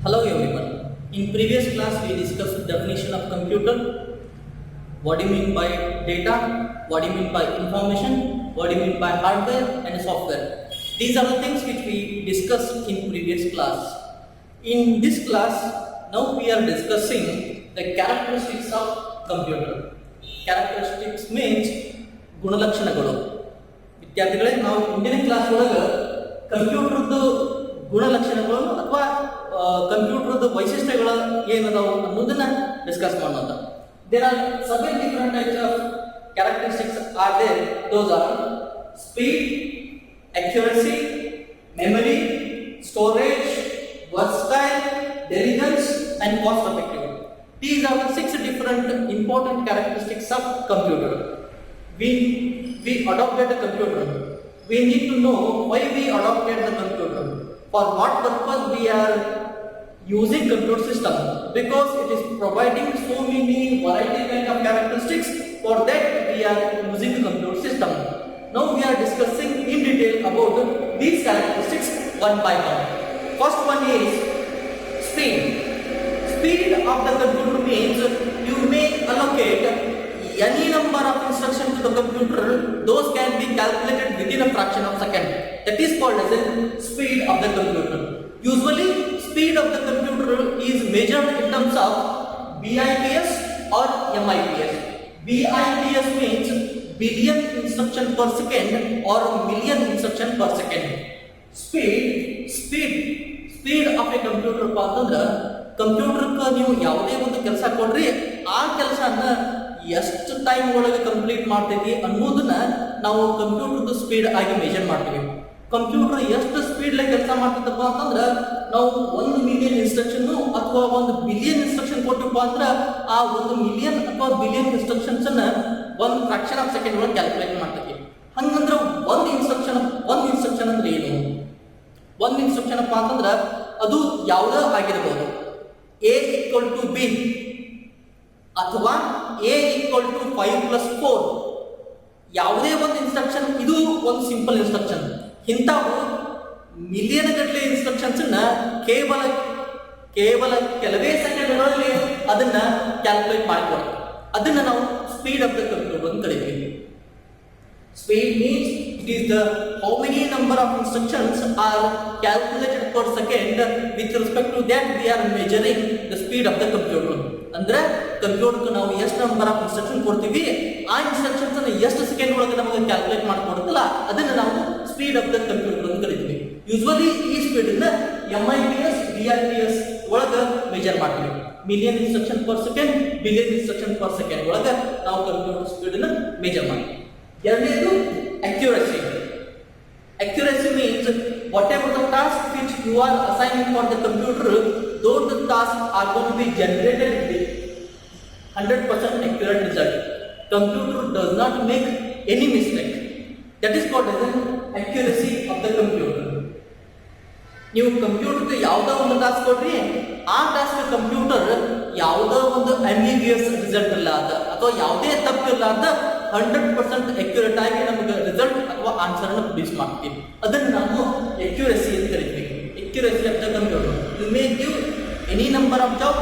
Hello everyone. In previous class we discussed definition of computer. What do you mean by data? What do you mean by information? What do you mean by hardware and software? These are the things which we discussed in previous class. In this class, now we are discussing the characteristics of computer. Characteristics means ಗುಣಲಕ್ಷಣಗಳು. ವಿದ್ಯಾರ್ಥಿಗಳೇ, ನಾವು ಇಂದಿನ class ಒಳಗೆ ಕಂಪ್ಯೂಟರ್ದು ಗುಣಲಕ್ಷಣಗಳು ಅಥವಾ ಕಂಪ್ಯೂಟರ್ದು ವೈಶಿಷ್ಟ್ಯಗಳು ಏನದಾವು ಅನ್ನೋದನ್ನ discuss ಮಾಡೋಣ. There are seven different types of characteristics are there. Those are speed, accuracy, memory, storage, versatile, diligence, and cost effective. These are the six different important characteristics of computer. We adopted a computer. We need to know why we adopted the computer. For what purpose we are using computer system, because it is providing so many variety kind of characteristics. For that we are using the computer system. Now we are discussing in detail about these characteristics one by one. First one is speed. Speed of the computer means you may allocate any number of instructions to the computer. Those can be calculated within a fraction of a second. That is called as the speed of the computer. Usually, speed of the computer is measured in terms of BIPS or MIPS. BIPS means billion instruction per second or million instruction per second. Speed of a computer ಅಂತಂದ್ರೆ ಕಂಪ್ಯೂಟರ್ಗೆ ನೀವು ಯಾವುದೇ ಒಂದು ಕೆಲಸ ಕೊಡ್ರಿ, ಆ ಕೆಲಸನ ಎಷ್ಟು ಟೈಮ್ ಒಳಗೆ ಕಂಪ್ಲೀಟ್ ಮಾಡ್ತೀವಿ ಅನ್ನೋದನ್ನ ನಾವು ಕಂಪ್ಯೂಟರ್ದು ಸ್ಪೀಡ್ ಆಗಿ ಮೆಜರ್ ಮಾಡ್ತೀವಿ. ಕಂಪ್ಯೂಟರ್ ಎಷ್ಟು ಸ್ಪೀಡ್ಲೆ ಕೆಲಸ ಮಾಡ್ತದಪ್ಪ ಅಂತಂದ್ರೆ ನಾವು 1 ಮಿಲಿಯನ್ ಇನ್ಸ್ಟ್ರಕ್ಷನ್ ಅಥವಾ 1 ಬಿಲಿಯನ್ ಇನ್ಸ್ಟ್ರಕ್ಷನ್ ಕೊಟ್ಟಪ್ಪ ಅಂದ್ರೆ ಆ 1 ಮಿಲಿಯನ್ ಅಥವಾ ಬಿಲಿಯನ್ ಇನ್ಸ್ಟ್ರಕ್ಷನ್ಸ್ ಅನ್ನ 1 ಫ್ರಾಕ್ಷನ್ ಆಫ್ ಸೆಕೆಂಡ್ ಒಳಗೆ ಕ್ಯಾಲ್ಕುಲೇಟ್ ಮಾಡ್ತೀವಿ. ಹಂಗಂದ್ರೆ ಒಂದು ಇನ್ಸ್ಟ್ರಕ್ಷನ್ ಅಂದ್ರೆ ಏನು? ಒಂದು ಇನ್ಸ್ಟ್ರಕ್ಷನ್ ಅಪ್ಪ ಅಂತಂದ್ರೆ ಅದು ಯಾವುದೇ ಆಗಿರಬಹುದು. A equal to B ಅಥವಾ A equal to 5+4 ಯಾವುದೇ ಒಂದು ಇನ್ಸ್ಟ್ರಕ್ಷನ್, ಇದು ಒಂದು ಸಿಂಪಲ್ ಇನ್ಸ್ಟ್ರಕ್ಷನ್. ಇಂಥವು ಮಿಲಿಯನ್ ಗಟ್ಟಲೆ ಇನ್ಸ್ಟ್ರಕ್ಷನ್ಸ್ ಕೇವಲ ಕೆಲವೇ ಸೆಕೆಂಡ್ಗಳಲ್ಲಿ ಅದನ್ನ ಕ್ಯಾಲ್ಕುಲೇಟ್ ಮಾಡಿಕೊಡ್ತೀವಿ. ಅದನ್ನ ನಾವು ಸ್ಪೀಡ್ ಆಫ್ ದ ಕಂಪ್ಯೂಟರ್ ಅಂತ ಕರೀತೀವಿ. Speed means it is the how many number of instructions are calculated per second. With respect to that we are measuring the speed of the computer. ಅಂದ್ರೆ ಕಂಪ್ಯೂಟರ್ಗೆ ನಾವು ಎಷ್ಟು number of instruction ಕೊಡ್ತೀವಿ, ಆ instructions ಅನ್ನು ಎಷ್ಟು ಸೆಕೆಂಡ್ ಒಳಗೆ ನಮಗೆ ಕ್ಯಾಲ್ಕುಲೇಟ್ ಮಾಡಿಕೊಡುತ್ತಲ್ಲ ಅದನ್ನ ನಾವು ಸ್ಪೀಡ್ ಆಫ್ ದ ಕಂಪ್ಯೂಟರ್ ಅಂತ ಕರಿತೀವಿ. ಯೂಶುವಲಿ ಈ ಸ್ಪೀಡ್ ಅನ್ನ MIPS BIPS ಒಳಗೆ ಮೆಜರ್ ಮಾಡ್ತೀವಿ. Million instruction per second, billion instruction per second ಒಳಗೆ ನಾವು ಕಂಪ್ಯೂಟರ್ ಸ್ಪೀಡ್ ಅನ್ನು ಮೆಜರ್ ಮಾಡ್ತೀವಿ. ಎರಡನೇದು accuracy. Accuracy means whatever the task which you are assigning for the computer, those the tasks are going to be generated with 100% accurate result. Computer does not make any mistake. That is called as an accuracy of the computer. ನೀವು ಕಂಪ್ಯೂಟರ್ಗೆ ಯಾವುದೋ ಒಂದು task ಕೊಡ್ರಿ, ಆ task computer ಯಾವುದೋ ಒಂದು ambiguous result ಇರಲಾರ್ದ ಅಥವಾ ಯಾವುದೇ ತಪ್ಪು ಇರಲಾರ್ದ 100% ಅಕ್ಯುರೇಟ್ ಆಗಿ ನಮಗೆ ರಿಸಲ್ಟ್ ಅಥವಾ ಆನ್ಸರ್ ಅನ್ನು ಪ್ರೊಡ್ಯೂಸ್ ಮಾಡ್ತೀವಿ. ಅದನ್ನು ನಾವು ಅಕ್ಯುರೇಸಿ ಅಂತ ಕರಿತೀವಿ. Accuracy of the computer. You may give any number of job,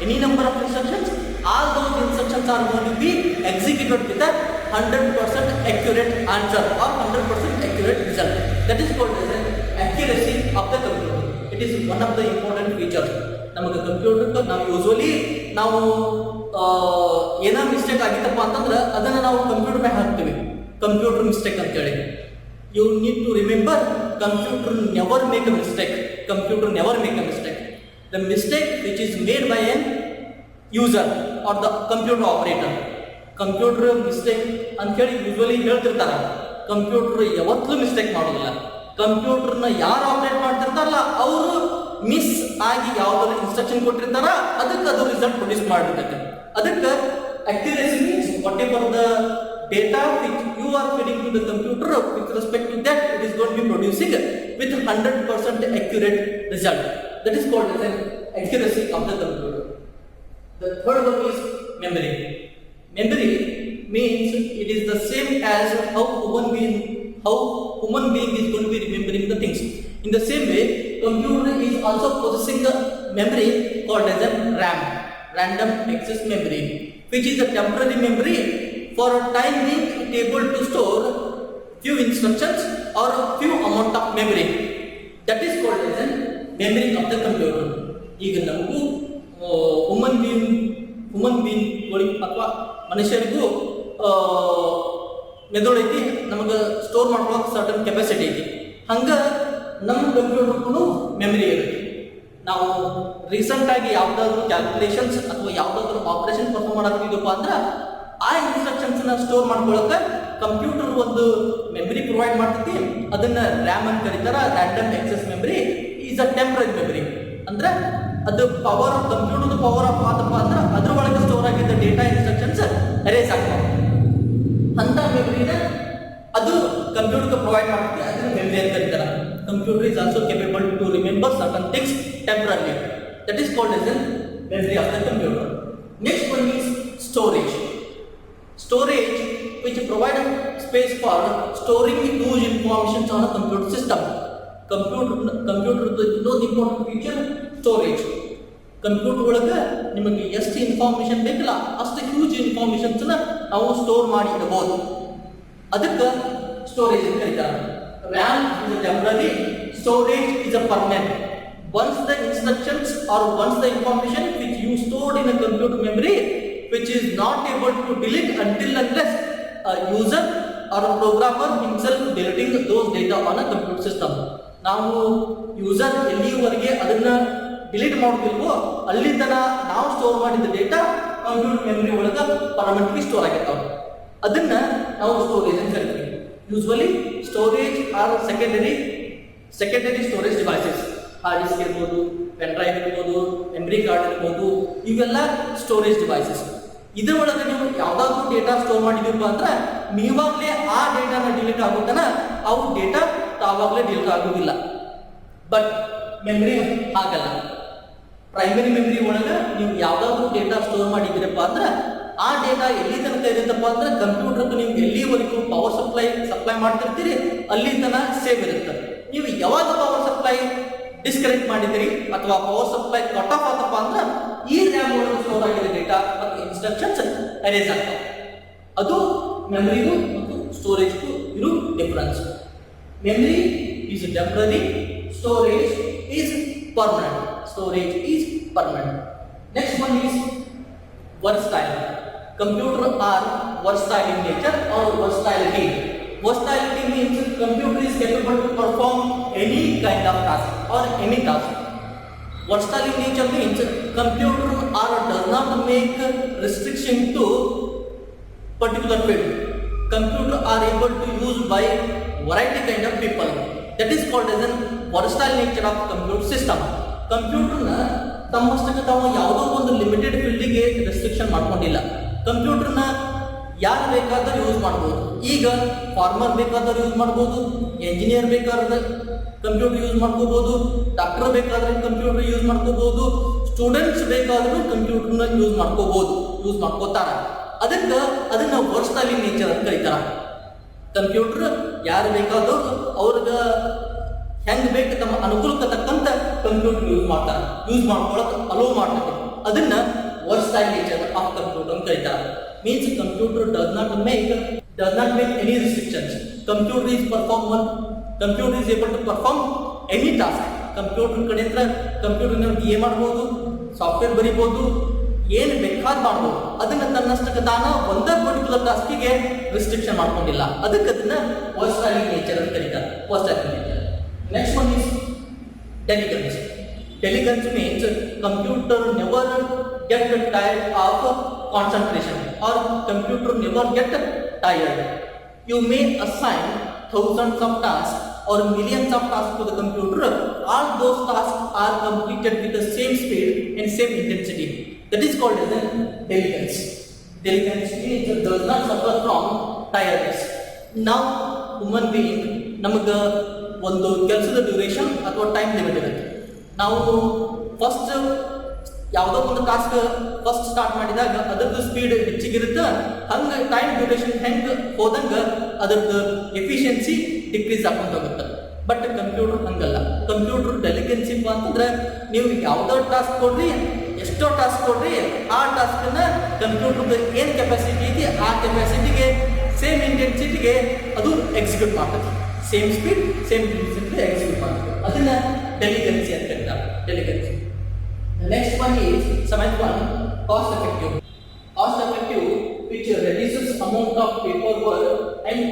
any number of instructions, all those instructions are going to be executed with a 100% accurate answer or 100% accurate result. That is called as an accuracy of the computer. It is one of the important features. ನಮಗೆ computer ನಾವು usually ನಾವು ಏನೋ mistake ಆಗಿತ್ತಪ್ಪ ಅಂತಂದ್ರೆ ಅದನ್ನು ನಾವು computer ಮೇಲೆ ಹಾಕ್ತೀವಿ, computer mistake ಅಂತೇಳಿ. You need to remember, computer never make a mistake. Computer never make a mistake. The mistake which is made by an user or the computer operator. Computer mistake ಅಂತೇಳಿ usually ಹೇಳ್ತಿರ್ತಾರೆ. Computer ಯಾವತ್ತೂ mistake ಮಾಡೋದಿಲ್ಲ. ಕಂಪ್ಯೂಟರ್ನ ಯಾರು operate ಮಾಡ್ತಿರ್ತಾರಲ್ಲ ಅವರು miss ಆಗಿ ಯಾವ್ದಾದ್ರು instruction ಕೊಟ್ಟಿರ್ತಾರ ಅದಕ್ಕೆ ಅದು ರಿಸಲ್ಟ್ ಪ್ರೊಡ್ಯೂಸ್ ಮಾಡಿರ್ತೈತೆ. ಅದಕ್ಕೆ accuracy means whatever the data which you are feeding to the computer, with respect to that it is going to be producing with 100% accurate result. That is called as an accuracy of the computer. The third one is memory. Memory means it is the same as how human being is going to be remembering the things. In the same way, computer is also possessing the memory called as a RAM, random access memory, which is a temporary memory. For a time being, it able to store few instructions or a few amount of memory. That is called as a memory of the computer. ಈಗ ನಮಗೂ human being ಅಥವಾ ಮನುಷ್ಯರಿಗೂ ಮೆದುಳು ಐತಿ, ನಮಗೆ store ಮಾಡ್ಕೊಳ್ಳೋಕೆ certain capacity ಐತಿ. ಹಂಗೆ ನಮ್ಮ ಕಂಪ್ಯೂಟರ್ಗೂ ಮೆಮರಿ ಇರುತ್ತೆ. ನಾವು ರೀಸೆಂಟಾಗಿ ಯಾವುದಾದ್ರೂ ಕ್ಯಾಲ್ಕುಲೇಷನ್ಸ್ ಅಥವಾ ಯಾವುದಾದ್ರೂ ಆಪರೇಷನ್ ಪರ್ಫಾರ್ಮ್ ಮಾಡಕ್ತಿದ್ದಪ್ಪ ಅಂದ್ರೆ ಆ ಇನ್ಸ್ಟ್ರಕ್ಷನ್ಸ್ನ ಸ್ಟೋರ್ ಮಾಡ್ಕೊಳ್ಳೋಕೆ ಕಂಪ್ಯೂಟರ್ ಒಂದು ಮೆಮರಿ ಪ್ರೊವೈಡ್ ಮಾಡ್ತೈತಿ. ಅದನ್ನ ರ್ಯಾಮ್ ಅಂತ ಕರೀತಾರೆ. Random access memory is a temporary memory. ಅಂದ್ರೆ ಅದು ಪವರ್ ಕಂಪ್ಯೂಟರ್ ಪವರ್ ಆಫ್ ಆತಪ್ಪ ಅಂದ್ರೆ ಅದ್ರ ಒಳಗೆ ಸ್ಟೋರ್ ಆಗಿದ್ದ ಡೇಟಾ ಇನ್ಸ್ಟ್ರಕ್ಷನ್ಸ್ ಎರೇಸ್ ಆಗ್ತಾವೆ. ಅಂತ ಮೆಮರಿನ ಅದು ಕಂಪ್ಯೂಟರ್ಗೆ ಪ್ರೊವೈಡ್ ಮಾಡ್ತೀವಿ, ಅದನ್ನ ಮೆಮರಿ ಅಂತ ಕರೀತಾರೆ. Computer is also capable to remember certain things temporarily. That is called as a memory of the computer. Next one is storage. Storage, which provide space for storing huge information on a computer system. Computer ಇನ್ನೊಂದು important feature storage. Computer ಒಳಗೆ ನಿಮಗೆ ಎಷ್ಟು information ಬೇಕಲ್ಲ ಅಷ್ಟು huge ಇನ್ಫಾರ್ಮೇಶನ್ಸ್ನ ನಾವು store ಮಾಡಿ ಇಡಬಹುದು. ಅದಕ್ಕೆ ಸ್ಟೋರೇಜ್ ಅಂತ ಕರೀತಾರೆ. RAM is a temporary, storage is a permanent. Once the instructions or once the information which you stored in a computer memory, which is not able to delete until unless a user or a programmer himself deleting those data on a computer system. ನಾವು user ಎಲ್ಲಿವರೆಗೆ ಅದನ್ನ delete ಮಾಡೋದಿಲ್ವೋ ಅಲ್ಲಿ ತನ ನಾವು store ಮಾಡಿದ data computer memory ಒಳಗೆ permanently store ಆಗಿರ್ತಾವೆ. ಅದನ್ನ ನಾವು ಸ್ಟೋರೇಜ್ ಅಂತ ಕರಿತೀವಿ. Usually storage or secondary storage devices. Hard disk ಇರ್ಬೋದು, ಪೆನ್ ಡ್ರೈವ್ ಇರ್ಬೋದು, ಮೆಮರಿ ಕಾರ್ಡ್ ಇರ್ಬೋದು, ಇವೆಲ್ಲ ಸ್ಟೋರೇಜ್ ಡಿವೈಸಸ್. ಇದರೊಳಗೆ ನೀವು ಯಾವುದಾದ್ರೂ ಡೇಟಾ ಸ್ಟೋರ್ ಮಾಡಿದೀವಪ್ಪ ಅಂದ್ರೆ ನೀವಾಗಲೇ ಆ ಡೇಟಾನ ಡಿಲೀಟ್ ಆಗೋತನ ಅವು ಡೇಟಾ ತಾವಾಗಲೇ ಡಿಲೀಟ್ ಆಗೋದಿಲ್ಲ. ಬಟ್ ಮೆಮರಿ ಆಗಲ್ಲ. ಪ್ರೈಮರಿ ಮೆಮರಿ ಒಳಗೆ ನೀವು ಯಾವುದಾದ್ರೂ ಡೇಟಾ ಸ್ಟೋರ್ ಮಾಡಿದ್ದೀರಪ್ಪ ಅಂದ್ರೆ ಆ ಡೇಟಾ ಎಲ್ಲಿ ತನಕ ಇರುತ್ತಪ್ಪ ಅಂದ್ರೆ ಕಂಪ್ಯೂಟರ್ಗೆ ನೀವು ಎಲ್ಲಿವರೆಗೂ ಪವರ್ ಸಪ್ಲೈ ಮಾಡ್ತಿರ್ತೀರಿ ಅಲ್ಲಿ ತನಕ ಸೇವ್ ಇರುತ್ತೆ. ನೀವು ಯಾವಾಗ ಪವರ್ ಸಪ್ಲೈ ಡಿಸ್ಕನೆಕ್ಟ್ ಮಾಡಿದಿರಿ ಅಥವಾ ಪವರ್ ಸಪ್ಲೈ ಕಟ್ ಆಫ್ ಆತಪ್ಪ ಅಂದ್ರೆ ಈ ರ್ಯಾಮ್ ಒಳಗೆ ಸ್ಟೋರ್ ಆಗಿರೋ ಡೇಟಾ ಮತ್ತು ಇನ್ಸ್ಟ್ರಕ್ಷನ್ಸ್ ಎರೇಸ್ ಆಗ್ತವೆ. ಅದು ಮೆಮರಿಗೂ ಮತ್ತು ಸ್ಟೋರೇಜ್ಗೂ ಇರೋ difference. Memory is temporary, storage is permanent. Next one is versatile. Computer are versatile in nature or versatility. Versatility means computer is capable to perform any kind of task or any task. Versatile in nature means computer does not make restriction to particular field. Computer are able to use by variety kind of people. That is called as a versatile nature of computer system. ಕಂಪ್ಯೂಟರ್ನ ತಮ್ಮಷ್ಟಕ್ಕೆ ತಾವು ಯಾವುದೋ ಒಂದು limited ಫೀಲ್ಡಿಗೆ restriction ಮಾಡ್ಕೊಂಡಿಲ್ಲ. ಕಂಪ್ಯೂಟರ್ನ ಯಾರು ಬೇಕಾದರೂ use ಮಾಡ್ಬೋದು. ಈಗ farmer ಬೇಕಾದರೂ use ಮಾಡ್ಬೋದು, ಎಂಜಿನಿಯರ್ ಬೇಕಾದ್ರೆ ಕಂಪ್ಯೂಟರ್ ಯೂಸ್ ಮಾಡ್ಕೋಬೋದು, ಡಾಕ್ಟರ್ ಬೇಕಾದ್ರೆ ಕಂಪ್ಯೂಟರ್ ಯೂಸ್ ಮಾಡ್ಕೋಬೋದು, ಸ್ಟೂಡೆಂಟ್ಸ್ ಬೇಕಾದರೂ ಕಂಪ್ಯೂಟರ್ನ ಯೂಸ್ ಮಾಡ್ಕೋತಾರೆ. ಅದಕ್ಕೆ ಅದನ್ನ ವರ್ಸ್ಟೈಲ್ ಇನ್ ನೇಚರ್ ಅಂತ ಕರೀತಾರೆ. ಕಂಪ್ಯೂಟರ್ ಯಾರು ಬೇಕಾದರೂ ಅವ್ರಿಗೆ ಹೆಂಗೆ ಬೇಕು ತಮ್ಮ ಅನುಕೂಲಕ್ಕೆ ತಕ್ಕಂತ ಕಂಪ್ಯೂಟರ್ ಯೂಸ್ ಮಾಡ್ಕೊಳಕ್ಕೆ ಅಲೋ ಮಾಡ್ತಾರೆ. ಅದನ್ನ ವರ್ಸ್ಟೈಲ್ ನೇಚರ್ ಆಫ್ ಕಂಪ್ಯೂಟರ್ ಅಂತ ಕರೀತಾರೆ. Means computer does not make any restrictions. Computer is able to perform any task. Computer ಕಡೆಯಿಂದ ಕಂಪ್ಯೂಟರ್ನ ಏನ್ ಮಾಡ್ಬೋದು, ಸಾಫ್ಟ್ವೇರ್ ಬರೀಬೋದು, ಏನು ಬೇಕಾದ್ ಮಾಡ್ಬೋದು. ಅದನ್ನ ತನ್ನಷ್ಟಕ್ಕೆ ತಾನ ಒಂದೇ ಪರ್ಟಿಕ್ಯುಲರ್ ಟಾಸ್ಕಿಗೆ ರಿಸ್ಟ್ರಿಕ್ಷನ್ ಮಾಡ್ಕೊಂಡಿಲ್ಲ. ಅದಕ್ಕೆ ಅದನ್ನ ವರ್ಸ್ಟೈಲ್ ನೇಚರ್ ಅಂತ ಕರೀತಾರೆ. Versatile nature. Next one is diligence. Diligence means computer never get tired of concentration or computer never get tired. You may assign thousands of tasks or millions of tasks to the computer. All those tasks are completed with the same speed and same intensity. That is called as diligence. Diligence means it does not suffer from tiredness. Now, human being ನಮಗೆ ಒಂದು ಕೆಲಸದ duration ಅಥವಾ time limit ಇರುತ್ತೆ. ನಾವು first ಯಾವುದೋ ಒಂದು task first start ಮಾಡಿದಾಗ ಅದರದ್ದು ಸ್ಪೀಡ್ ಹೆಚ್ಚಿಗಿರುತ್ತೆ. ಹಂಗೆ ಟೈಮ್ ಡ್ಯೂರೇಷನ್ ಹೆಂಗೆ ಹೋದಂಗೆ ಅದರದ್ದು ಎಫಿಷಿಯನ್ಸಿ ಡಿಕ್ರೀಸ್ ಆಗ್ಕೊಂತ ಹೋಗುತ್ತೆ. ಬಟ್ ಕಂಪ್ಯೂಟರ್ ಹಂಗಲ್ಲ. ಕಂಪ್ಯೂಟರ್ ಡೆಲಿಗೆನ್ಸಿ ಅಂತಂದ್ರೆ ನೀವು ಯಾವುದೋ ಟಾಸ್ಕ್ ಕೊಡ್ರಿ, ಎಷ್ಟೋ ಟಾಸ್ಕ್ ಕೊಡ್ರಿ, ಆ ಟಾಸ್ಕನ್ನ ಕಂಪ್ಯೂಟರ್ದು ಏನು ಕೆಪಾಸಿಟಿ ಐತಿ ಆ ಕೆಪಾಸಿಟಿಗೆ ಸೇಮ್ ಇಂಟೆನ್ಸಿಟಿಗೆ ಅದು ಎಕ್ಸಿಕ್ಯೂಟ್ ಮಾಡ್ತದೆ. Same speed same intensity execute ಮಾಡ್ತದೆ. ಅದನ್ನ ಡೆಲಿಗೆನ್ಸಿ ಅಂತ ಹೇಳ್ತಾರೆ. Diligence. Next one is seventh one, cost effective. Cost effective which reduces amount of paper work and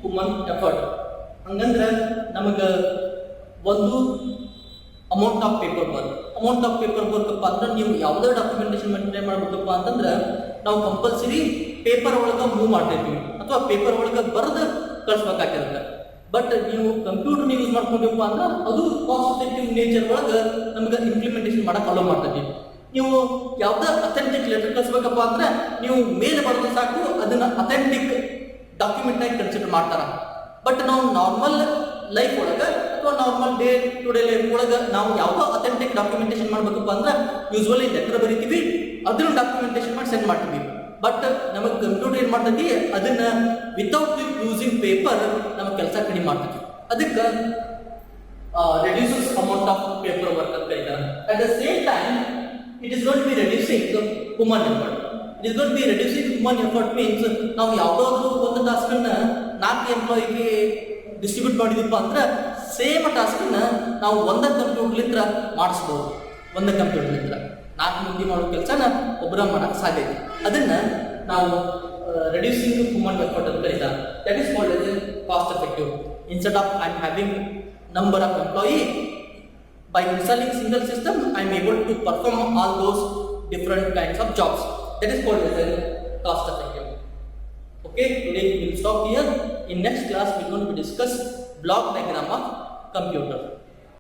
human effort. ಹಂಗಂದ್ರೆ ನಮಗೆ ಒಂದು ಅಮೌಂಟ್ ಆಫ್ ಪೇಪರ್ ವರ್ಕ್ ಅಂದ್ರೆ ನೀವು ಯಾವುದೇ ಡಾಕ್ಯುಮೆಂಟೇಶನ್ ಮೇಂಟೈನ್ ಮಾಡಬೇಕಪ್ಪ ಅಂತಂದ್ರೆ ನಾವು ಕಂಪಲ್ಸರಿ ಪೇಪರ್ ಒಳಗೆ ಮೂವ್ ಮಾಡ್ತಿರ್ತೀವಿ ಅಥವಾ ಪೇಪರ್ ಒಳಗೆ ಬರೆದು ಕಳಿಸ್ಬೇಕಾಗಿರುತ್ತೆ. ಬಟ್ ನೀವು ಕಂಪ್ಯೂಟರ್ ಯೂಸ್ ಮಾಡ್ಕೊಂಡಿವಪ್ಪ ಅಂದ್ರೆ ಅದು ಕಾಸ್ಟ್ ಎಫೆಕ್ಟಿವ್ ನೇಚರ್ ಒಳಗೆ ನಮ್ಗೆ ಇಂಪ್ಲಿಮೆಂಟೇಷನ್ ಮಾಡಕ್ಕೆ ಅಲೋ ಮಾಡ್ತೀವಿ. ನೀವು ಯಾವುದೇ ಅಥೆಂಟಿಕ್ ಲೆಟರ್ ಕಳಿಸ್ಬೇಕಪ್ಪ ಅಂದ್ರೆ ನೀವು ಮೇಲೆ ಬರೆದು ಸಾಕು, ಅದನ್ನ ಅಥೆಂಟಿಕ್ ಡಾಕ್ಯುಮೆಂಟ್ ಆಗಿ ಕನ್ಸಿಡರ್ ಮಾಡ್ತಾರ. ಬಟ್ ನಾವು ನಾರ್ಮಲ್ ಲೈಫ್ ಒಳಗೆ ಅಥವಾ normal day to day life ಒಳಗೆ ನಾವು ಯಾವುದೋ ಅಥೆಂಟಿಕ್ ಡಾಕ್ಯುಮೆಂಟೇಶನ್ ಮಾಡ್ಬೇಕಪ್ಪ ಅಂದ್ರೆ ಯೂಸ್ವಲಿ ಲೆಟರ್ ಬರೀತೀವಿ, ಅದನ್ನ ಡಾಕ್ಯುಮೆಂಟೇಶನ್ ಮಾಡಿ ಸೆಂಡ್ ಮಾಡ್ತೀವಿ. ಬಟ್ ನಮಗೆ ಕಂಪ್ಯೂಟರ್ ಏನು ಮಾಡ್ತೈತಿ, ಅದನ್ನ ವಿತೌಟ್ ಯೂಸಿಂಗ್ ಪೇಪರ್ ನಮಗೆ ಕೆಲಸ ಕಡಿಮೆ ಮಾಡ್ತೈತಿ. ಅದಕ್ಕೆ reduces amount of paper work ಅಂತ ಕರೀತಾರೆ. At the same time it is got be reducing human effort. It is got be reducing human effort means ನಾವು ಯಾವುದಾದ್ರೂ ಒಂದು ಟಾಸ್ಕನ್ನ 4 ಎಂಪ್ಲಾಯಿಗೆ ಡಿಸ್ಟ್ರಿಬ್ಯೂಟ್ ಮಾಡಿದಪ್ಪ ಅಂದ್ರೆ ಸೇಮ್ ಟಾಸ್ಕನ್ನ ನಾವು ಒಂದೇ ಕಂಪ್ಯೂಟರ್ಲಿಂದ ಮಾಡಿಸ್ಬೋದು. ಒಂದೇ ಕಂಪ್ಯೂಟರ್ಲಿಂದ 4 ಮಂದಿ ಮಾಡೋ ಕೆಲಸನ ಒಬ್ಬರ ಮಾಡೋಕ್ಕೆ ಸಾಧ್ಯ ಇದೆ. ಅದನ್ನ ನಾವು ರೆಡ್ಯೂಸಿಂಗ್ ಹ್ಯೂಮನ್ ಎಫರ್ಟ್ ಅಂತ ಕರೀತಾರೆ. That is called as cost effective. Instead of I am having number of employee, by installing single system I am able to perform all those different kinds of jobs. That is called as a cost effective. Okay, today we will stop here. In next class we are going to discuss block diagram of computer.